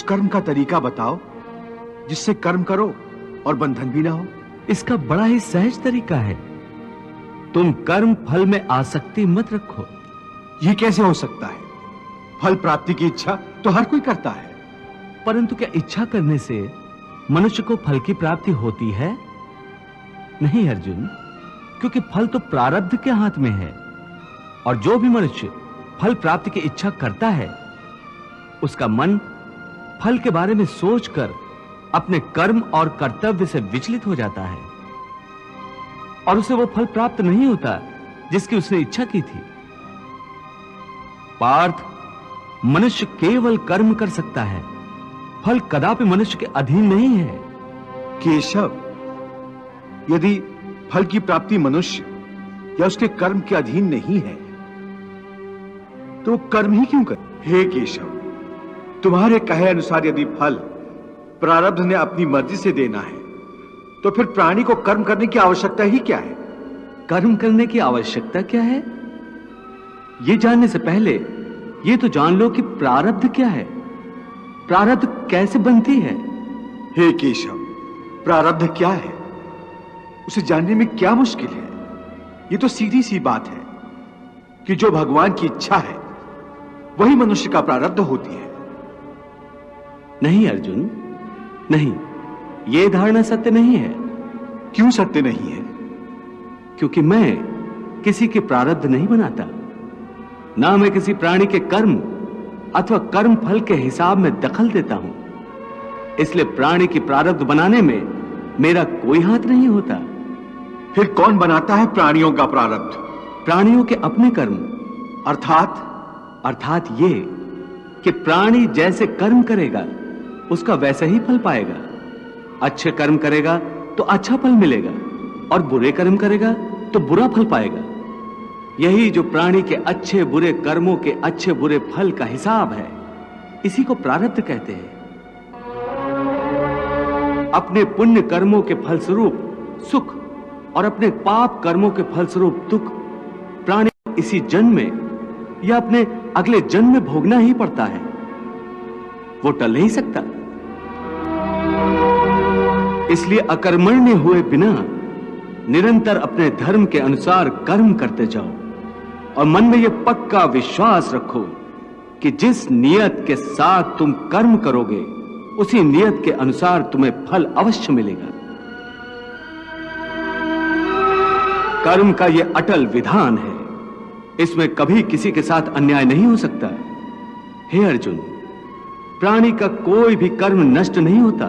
कर्म का तरीका बताओ जिससे कर्म करो और बंधन भी ना हो। इसका बड़ा ही सहज तरीका है। तुम कर्म फल में आसक्ति मत रखो। यह कैसे हो सकता है? फल प्राप्ति की इच्छा तो हर कोई करता है। परंतु क्या इच्छा करने से मनुष्य को फल की प्राप्ति होती है? नहीं अर्जुन, क्योंकि फल तो प्रारब्ध के हाथ में है। और जो भी मनुष्य फल प्राप्ति की इच्छा करता है, उसका मन फल के बारे में सोचकर अपने कर्म और कर्तव्य से विचलित हो जाता है और उसे वो फल प्राप्त नहीं होता जिसकी उसने इच्छा की थी। पार्थ, मनुष्य केवल कर्म कर सकता है, फल कदापि मनुष्य के अधीन नहीं है। केशव, यदि फल की प्राप्ति मनुष्य या उसके कर्म के अधीन नहीं है तो कर्म ही क्यों कर? हे केशव, तुम्हारे कहे अनुसार यदि फल प्रारब्ध ने अपनी मर्जी से देना है तो फिर प्राणी को कर्म करने की आवश्यकता ही क्या है? कर्म करने की आवश्यकता क्या है, यह जानने से पहले यह तो जान लो कि प्रारब्ध क्या है, प्रारब्ध कैसे बनती है। हे केशव, प्रारब्ध क्या है उसे जानने में क्या मुश्किल है? यह तो सीधी सी बात है कि जो भगवान की इच्छा है वही मनुष्य का प्रारब्ध होती है। नहीं अर्जुन, नहीं, यह धारणा सत्य नहीं है। क्यों सत्य नहीं है? क्योंकि मैं किसी के प्रारब्ध नहीं बनाता, ना मैं किसी प्राणी के कर्म अथवा कर्म फल के हिसाब में दखल देता हूं। इसलिए प्राणी की प्रारब्ध बनाने में मेरा कोई हाथ नहीं होता। फिर कौन बनाता है प्राणियों का प्रारब्ध? प्राणियों के अपने कर्म। अर्थात ये कि प्राणी जैसे कर्म करेगा उसका वैसा ही फल पाएगा। अच्छे कर्म करेगा तो अच्छा फल मिलेगा और बुरे कर्म करेगा तो बुरा फल पाएगा। यही जो प्राणी के अच्छे बुरे कर्मों के अच्छे बुरे फल का हिसाब है, इसी को प्रारब्ध कहते हैं। अपने पुण्य कर्मों के फलस्वरूप सुख और अपने पाप कर्मों के फलस्वरूप दुख प्राणी इसी जन्म में या अपने अगले जन्म में भोगना ही पड़ता है, वो टल नहीं सकता। इसलिए अकर्मण्य हुए बिना निरंतर अपने धर्म के अनुसार कर्म करते जाओ और मन में यह पक्का विश्वास रखो कि जिस नियत के साथ तुम कर्म करोगे उसी नियत के अनुसार तुम्हें फल अवश्य मिलेगा। कर्म का यह अटल विधान है, इसमें कभी किसी के साथ अन्याय नहीं हो सकता। हे अर्जुन, प्राणी का कोई भी कर्म नष्ट नहीं होता,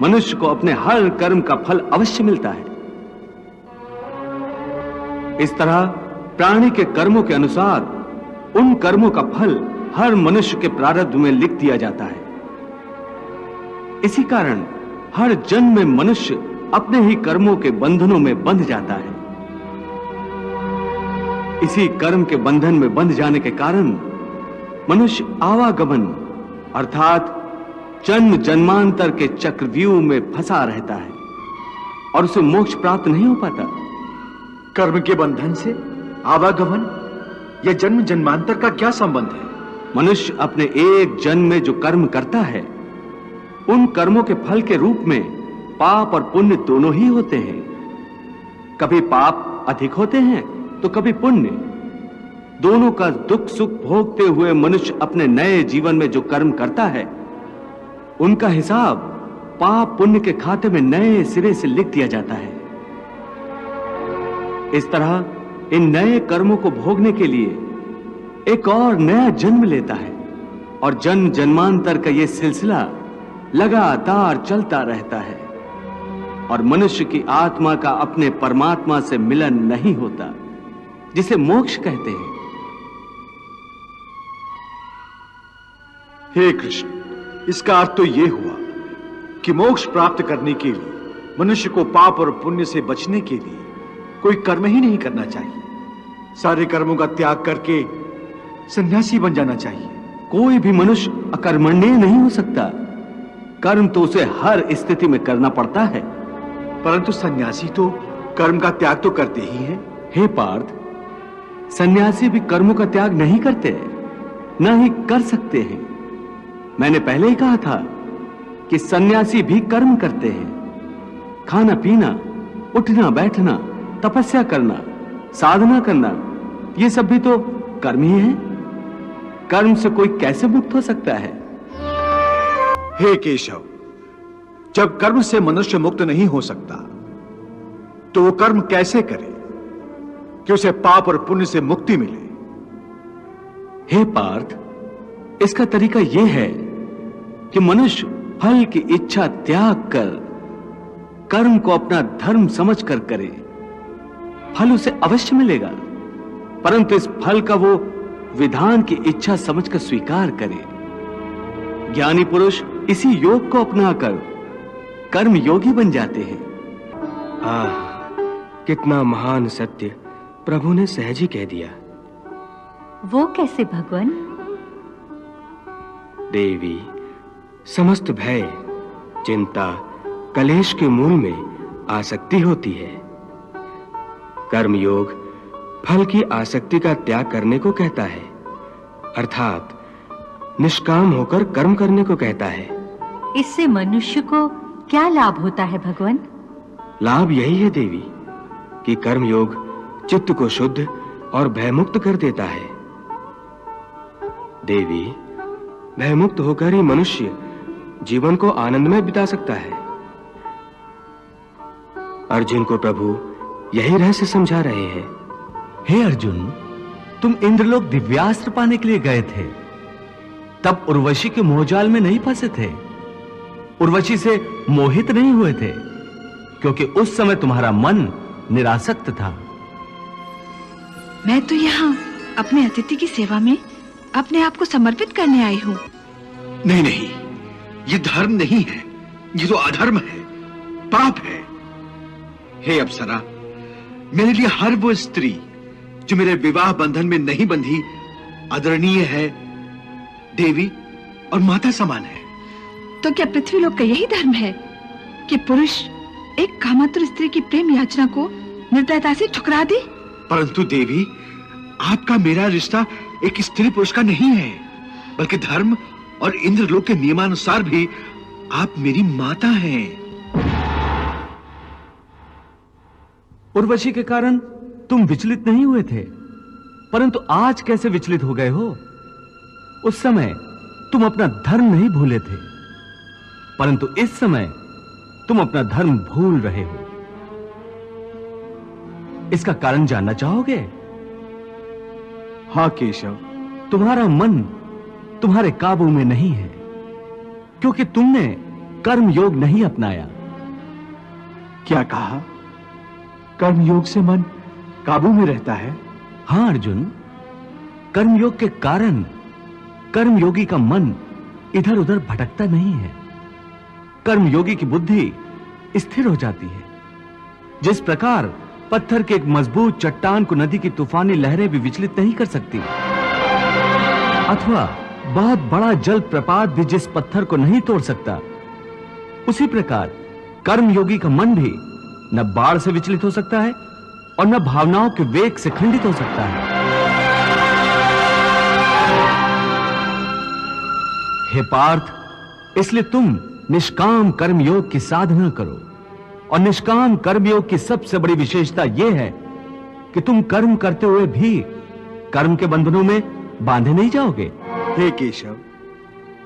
मनुष्य को अपने हर कर्म का फल अवश्य मिलता है। इस तरह प्राणी के कर्मों के अनुसार उन कर्मों का फल हर मनुष्य के प्रारब्ध में लिख दिया जाता है। इसी कारण हर जन्म में मनुष्य अपने ही कर्मों के बंधनों में बंध जाता है। इसी कर्म के बंधन में बंध जाने के कारण मनुष्य आवागमन अर्थात जन्म जन्मांतर के चक्रव्यूह में फंसा रहता है और उसे मोक्ष प्राप्त नहीं हो पाता। कर्म के बंधन से आवागमन या जन्म जन्मांतर का क्या संबंध है? मनुष्य अपने एक जन्म में जो कर्म करता है, उन कर्मों के फल के रूप में पाप और पुण्य दोनों ही होते हैं। कभी पाप अधिक होते हैं तो कभी पुण्य। दोनों का दुख सुख भोगते हुए मनुष्य अपने नए जीवन में जो कर्म करता है, उनका हिसाब पाप पुण्य के खाते में नए सिरे से लिख दिया जाता है। इस तरह इन नए कर्मों को भोगने के लिए एक और नया जन्म लेता है और जन्म जन्मांतर का यह सिलसिला लगातार चलता रहता है और मनुष्य की आत्मा का अपने परमात्मा से मिलन नहीं होता, जिसे मोक्ष कहते हैं। हे कृष्ण, इसका अर्थ तो यह हुआ कि मोक्ष प्राप्त करने के लिए मनुष्य को पाप और पुण्य से बचने के लिए कोई कर्म ही नहीं करना चाहिए। सारे कर्मों का त्याग करके सन्यासी बन जाना चाहिए। कोई भी मनुष्य अकर्मण्य नहीं हो सकता। कर्म तो उसे हर स्थिति में करना पड़ता है। परंतु सन्यासी तो कर्म का त्याग तो करते ही हैं। हे पार्थ, सन्यासी भी कर्मों का त्याग नहीं करते, ना ही कर सकते हैं। मैंने पहले ही कहा था कि सन्यासी भी कर्म करते हैं। खाना पीना, उठना बैठना, तपस्या करना, साधना करना, ये सब भी तो कर्म ही है। कर्म से कोई कैसे मुक्त हो सकता है? हे केशव, जब कर्म से मनुष्य मुक्त नहीं हो सकता तो वो कर्म कैसे करे कि उसे पाप और पुण्य से मुक्ति मिले? हे पार्थ, इसका तरीका यह है कि मनुष्य फल की इच्छा त्याग कर कर्म को अपना धर्म समझकर करे। फल उसे अवश्य मिलेगा, परंतु इस फल का वो विधान की इच्छा समझकर स्वीकार करे। ज्ञानी पुरुष इसी योग को अपनाकर कर्म योगी बन जाते हैं। कितना महान सत्य प्रभु ने सहज ही कह दिया। वो कैसे भगवान? देवी, समस्त भय, चिंता, कलेश के मूल में आसक्ति होती है। कर्मयोग फल की आसक्ति का त्याग करने को कहता है, अर्थात निष्काम होकर कर्म करने को कहता है। इससे मनुष्य को क्या लाभ होता है भगवान? लाभ यही है देवी कि कर्मयोग चित्त को शुद्ध और भयमुक्त कर देता है। देवी, भयमुक्त होकर ही मनुष्य जीवन को आनंद में बिता सकता है। अर्जुन को प्रभु यही रहस्य समझा रहे हैं। हे अर्जुन, तुम इंद्रलोक दिव्यास्त्र पाने के लिए गए थे, तब उर्वशी के मोहजाल में नहीं फंसे थे, उर्वशी से मोहित नहीं हुए थे, क्योंकि उस समय तुम्हारा मन निरासक्त था। मैं तो यहाँ अपने अतिथि की सेवा में अपने आप को समर्पित करने आई हूँ। नहीं नहीं, ये धर्म नहीं है, ये तो अधर्म है, पाप है। हे अप्सरा, मेरे लिए हर वो स्त्री जो मेरे विवाह बंधन में नहीं बंधी आदरणीय है, देवी और माता समान है। तो क्या पृथ्वी लोक का यही धर्म है कि पुरुष एक कामातुर स्त्री की प्रेम याचना को निर्दयता से ठुकरा दे? परंतु देवी, आपका मेरा रिश्ता एक स्त्री पुरुष का नहीं है, बल्कि धर्म और इंद्रलोक के नियमानुसार भी आप मेरी माता हैं। उर्वशी के कारण तुम विचलित नहीं हुए थे, परंतु आज कैसे विचलित हो गए हो? उस समय तुम अपना धर्म नहीं भूले थे, परंतु इस समय तुम अपना धर्म भूल रहे हो। इसका कारण जानना चाहोगे? हाँ केशव। तुम्हारा मन तुम्हारे काबू में नहीं है, क्योंकि तुमने कर्म योग नहीं अपनाया। क्या कहा? कर्मयोग से मन काबू में रहता है? हां अर्जुन, कर्मयोग के कारण कर्मयोगी का मन इधर उधर भटकता नहीं है। कर्मयोगी की बुद्धि स्थिर हो जाती है। जिस प्रकार पत्थर के एक मजबूत चट्टान को नदी की तूफानी लहरें भी विचलित नहीं कर सकती, अथवा बहुत बड़ा जल प्रपात भी जिस पत्थर को नहीं तोड़ सकता, उसी प्रकार कर्मयोगी का मन भी न बाढ़ से विचलित हो सकता है और न भावनाओं के वेग से खंडित हो सकता है। हे पार्थ, इसलिए तुम निष्काम कर्मयोग की साधना करो। और निष्काम कर्मयोग की सबसे बड़ी विशेषता यह है कि तुम कर्म करते हुए भी कर्म के बंधनों में बांधे नहीं जाओगे। हे केशव,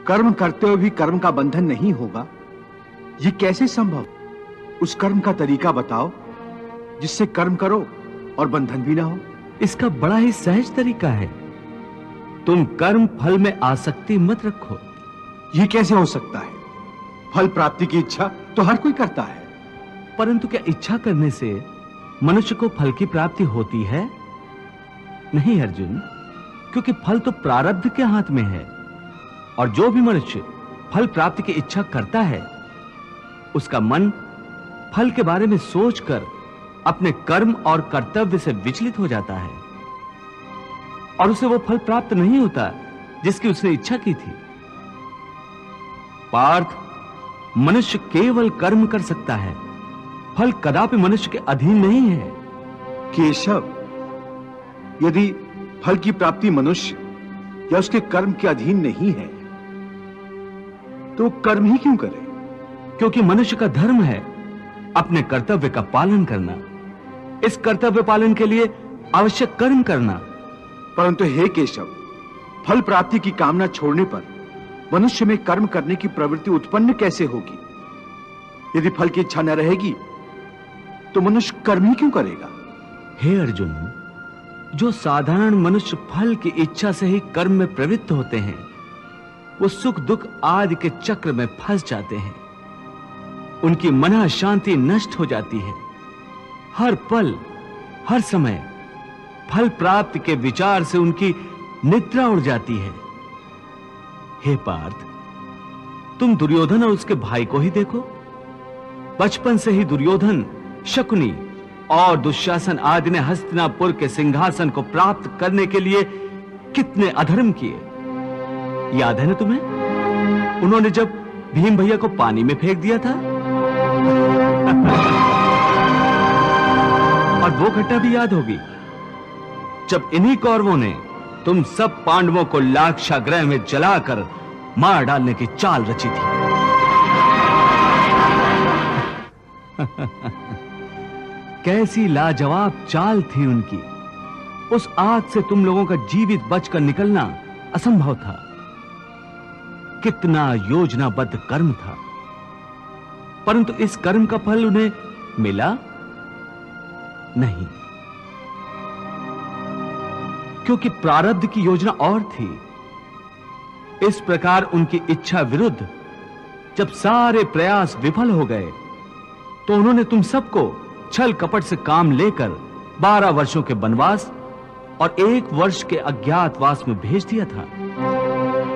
कर्म करते हुए भी कर्म का बंधन नहीं होगा, ये कैसे संभव? उस कर्म का तरीका बताओ जिससे कर्म करो और बंधन भी ना हो। इसका बड़ा ही सहज तरीका है। तुम कर्म फल में आसक्ति मत रखो। ये कैसे हो सकता है? फल प्राप्ति की इच्छा तो हर कोई करता है। परंतु क्या इच्छा करने से मनुष्य को फल की प्राप्ति होती है? नहीं अर्जुन, क्योंकि फल तो प्रारब्ध के हाथ में है, और जो भी मनुष्य फल प्राप्ति की इच्छा करता है, उसका मन फल के बारे में सोचकर अपने कर्म और कर्तव्य से विचलित हो जाता है, और उसे वो फल प्राप्त नहीं होता जिसकी उसने इच्छा की थी। पार्थ, मनुष्य केवल कर्म कर सकता है, फल कदापि मनुष्य के अधीन नहीं है। केशव, यदि फल की प्राप्ति मनुष्य या उसके कर्म के अधीन नहीं है, तो कर्म ही क्यों करे? क्योंकि मनुष्य का धर्म है अपने कर्तव्य का पालन करना। इस कर्तव्य पालन के लिए आवश्यक कर्म करना। परंतु हे केशव, फल प्राप्ति की कामना छोड़ने पर मनुष्य में कर्म करने की प्रवृत्ति उत्पन्न कैसे होगी? यदि फल की इच्छा न रहेगी तो मनुष्य कर्म ही क्यों करेगा? हे अर्जुन, जो साधारण मनुष्य फल की इच्छा से ही कर्म में प्रवृत्त होते हैं, वो सुख दुख आदि के चक्र में फंस जाते हैं। उनकी मन शांति नष्ट हो जाती है। हर पल हर समय फल प्राप्ति के विचार से उनकी निद्रा उड़ जाती है। हे पार्थ, तुम दुर्योधन और उसके भाई को ही देखो। बचपन से ही दुर्योधन, शकुनी और दुशासन आदि ने हस्तिनापुर के सिंहासन को प्राप्त करने के लिए कितने अधर्म किए, याद है ना तुम्हें? उन्होंने जब भीम भैया को पानी में फेंक दिया था और वो घटना भी याद होगी जब इन्हीं कौरवों ने तुम सब पांडवों को लाक्षागृह में जलाकर मार डालने की चाल रची थी। कैसी लाजवाब चाल थी उनकी। उस आग से तुम लोगों का जीवित बचकर निकलना असंभव था। कितना योजनाबद्ध कर्म था, परंतु इस कर्म का फल उन्हें मिला नहीं, क्योंकि प्रारब्ध की योजना और थी। इस प्रकार उनकी इच्छा विरुद्ध जब सारे प्रयास विफल हो गए तो उन्होंने तुम सबको छल कपट से काम लेकर 12 वर्षों के वनवास और 1 वर्ष के अज्ञातवास में भेज दिया था।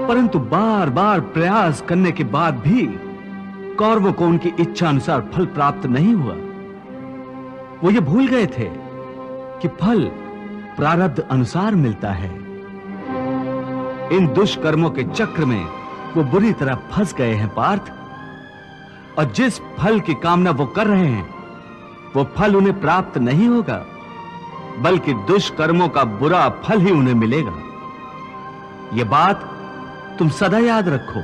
परंतु बार बार प्रयास करने के बाद भी कौरवों को उनकी इच्छा अनुसार फल प्राप्त नहीं हुआ। वो ये भूल गए थे कि फल प्रारब्ध अनुसार मिलता है। इन दुष्कर्मों के चक्र में वो बुरी तरह फंस गए हैं पार्थ, और जिस फल की कामना वो कर रहे हैं वो फल उन्हें प्राप्त नहीं होगा, बल्कि दुष्कर्मों का बुरा फल ही उन्हें मिलेगा। ये बात तुम सदा याद रखो।